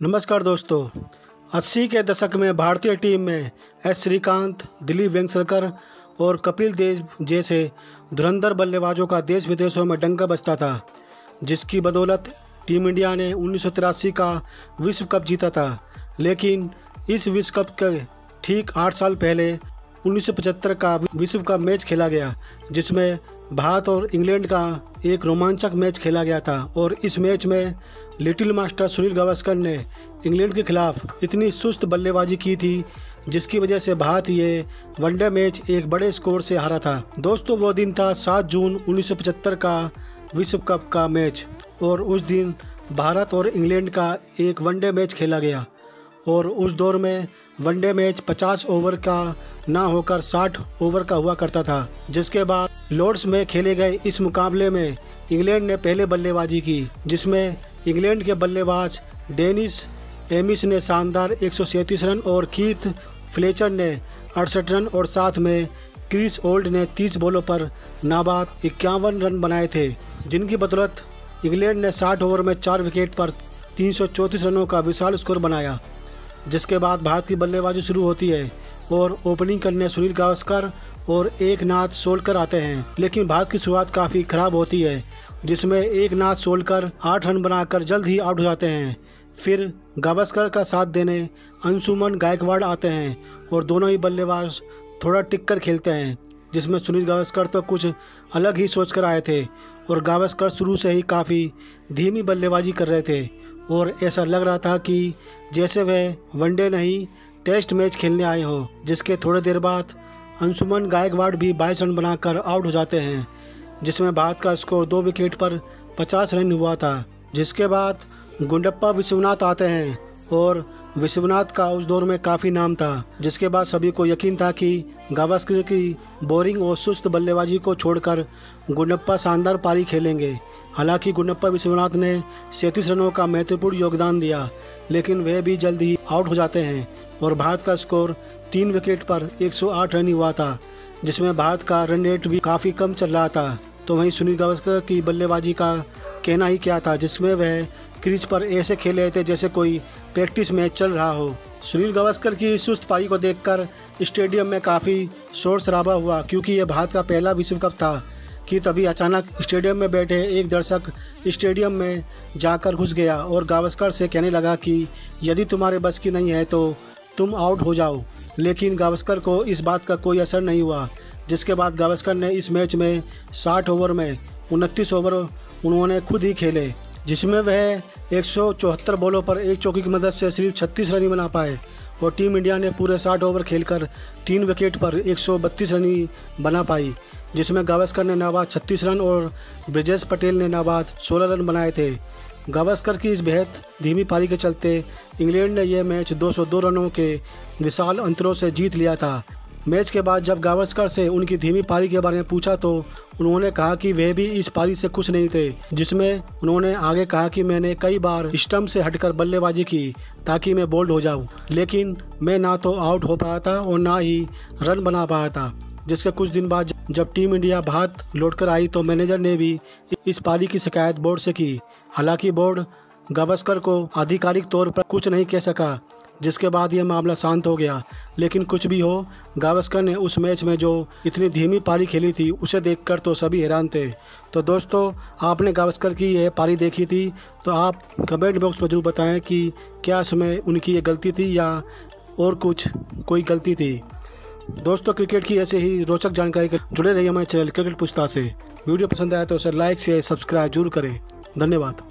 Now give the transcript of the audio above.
नमस्कार दोस्तों। 80 के दशक में भारतीय टीम में एस श्रीकांत, दिलीप वेंगसरकर और कपिल देव जैसे धुरंधर बल्लेबाजों का देश विदेशों में डंका बजता था, जिसकी बदौलत टीम इंडिया ने 1983 का विश्व कप जीता था। लेकिन इस विश्व कप के ठीक 8 साल पहले 1975 का विश्व कप मैच खेला गया, जिसमें भारत और इंग्लैंड का एक रोमांचक मैच खेला गया था। और इस मैच में लिटिल मास्टर सुनील गावस्कर ने इंग्लैंड के खिलाफ इतनी सुस्त बल्लेबाजी की थी, जिसकी वजह से भारत ये वनडे मैच एक बड़े स्कोर से हारा था। दोस्तों, वो दिन था 7 जून 1975 का विश्व कप का मैच, और उस दिन भारत और इंग्लैंड का एक वनडे मैच खेला गया। और उस दौर में वनडे मैच 50 ओवर का ना होकर 60 ओवर का हुआ करता था, जिसके बाद लॉर्ड्स में खेले गए इस मुकाबले में इंग्लैंड ने पहले बल्लेबाजी की, जिसमें इंग्लैंड के बल्लेबाज डेनिस एमिस ने शानदार 137 रन और कीथ फ्लेचर ने 68 रन और साथ में क्रिस ओल्ड ने 30 बॉलों पर नाबाद 51 रन बनाए थे, जिनकी बदौलत इंग्लैंड ने 60 ओवर में 4 विकेट पर 334 रनों का विशाल स्कोर बनाया। जिसके बाद भारत की बल्लेबाजी शुरू होती है और ओपनिंग करने सुनील गावस्कर और एकनाथ सोलकर आते हैं। लेकिन भारत की शुरुआत काफ़ी खराब होती है, जिसमें एकनाथ सोलकर 8 रन बनाकर जल्द ही आउट हो जाते हैं। फिर गावस्कर का साथ देने अंशुमन गायकवाड़ आते हैं और दोनों ही बल्लेबाज थोड़ा टिक कर खेलते हैं, जिसमें सुनील गावस्कर तो कुछ अलग ही सोच कर आए थे और गावस्कर शुरू से ही काफ़ी धीमी बल्लेबाजी कर रहे थे और ऐसा लग रहा था कि जैसे वह वनडे नहीं टेस्ट मैच खेलने आए हो। जिसके थोड़ी देर बाद अंशुमन गायकवाड़ भी 22 रन बनाकर आउट हो जाते हैं, जिसमें भारत का स्कोर 2 विकेट पर 50 रन हुआ था। जिसके बाद गुंडप्पा विश्वनाथ आते हैं और विश्वनाथ का उस दौर में काफ़ी नाम था, जिसके बाद सभी को यकीन था कि गावस्कर की बोरिंग और सुस्त बल्लेबाजी को छोड़कर गुंडप्पा शानदार पारी खेलेंगे। हालांकि गुंडप्पा विश्वनाथ ने 37 रनों का महत्वपूर्ण योगदान दिया, लेकिन वे भी जल्द ही आउट हो जाते हैं और भारत का स्कोर 3 विकेट पर 108 रन हुआ था, जिसमें भारत का रन रेट भी काफ़ी कम चल रहा था। तो वहीं सुनील गावस्कर की बल्लेबाजी का कहना ही क्या था, जिसमें वह क्रीज पर ऐसे खेल रहे थे जैसे कोई प्रैक्टिस मैच चल रहा हो। सुनील गावस्कर की सुस्त पारी को देखकर स्टेडियम में काफ़ी शोर शराबा हुआ, क्योंकि यह भारत का पहला विश्व कप था कि तभी अचानक स्टेडियम में बैठे एक दर्शक स्टेडियम में जाकर घुस गया और गावस्कर से कहने लगा कि यदि तुम्हारे बस की नहीं है तो तुम आउट हो जाओ। लेकिन गावस्कर को इस बात का कोई असर नहीं हुआ, जिसके बाद गावस्कर ने इस मैच में 60 ओवर में 29 ओवर उन्होंने खुद ही खेले, जिसमें वह 174 बॉलों पर एक चौकी की मदद से सिर्फ 36 रन ही बना पाए और टीम इंडिया ने पूरे 60 ओवर खेलकर 3 विकेट पर 132 रन ही बना पाई, जिसमें गावस्कर ने नाबाद 36 रन और ब्रिजेश पटेल ने नाबाद 16 रन बनाए थे। गावस्कर की इस बेहद धीमी पारी के चलते इंग्लैंड ने यह मैच 202 रनों के विशाल अंतरों से जीत लिया था। मैच के बाद जब गावस्कर से उनकी धीमी पारी के बारे में पूछा तो उन्होंने कहा कि वे भी इस पारी से खुश नहीं थे, जिसमें उन्होंने आगे कहा कि मैंने कई बार स्टंप से हटकर बल्लेबाजी की ताकि मैं बोल्ड हो जाऊं, लेकिन मैं ना तो आउट हो पाया था और ना ही रन बना पाया था। जिसके कुछ दिन बाद जब टीम इंडिया भारत लौटकर आई तो मैनेजर ने भी इस पारी की शिकायत बोर्ड से की। हालांकि बोर्ड गावस्कर को आधिकारिक तौर पर कुछ नहीं कह सका, जिसके बाद यह मामला शांत हो गया। लेकिन कुछ भी हो, गावस्कर ने उस मैच में जो इतनी धीमी पारी खेली थी उसे देखकर तो सभी हैरान थे। तो दोस्तों, आपने गावस्कर की यह पारी देखी थी तो आप कमेंट बॉक्स में जरूर बताएं कि क्या इसमें उनकी ये गलती थी या और कोई गलती थी। दोस्तों, क्रिकेट की ऐसे ही रोचक जानकारी के जुड़े रहिए हमारे चैनल क्रिकेट पूछताछ से। वीडियो पसंद आया तो उसे लाइक शेयर सब्सक्राइब जरूर करें। धन्यवाद।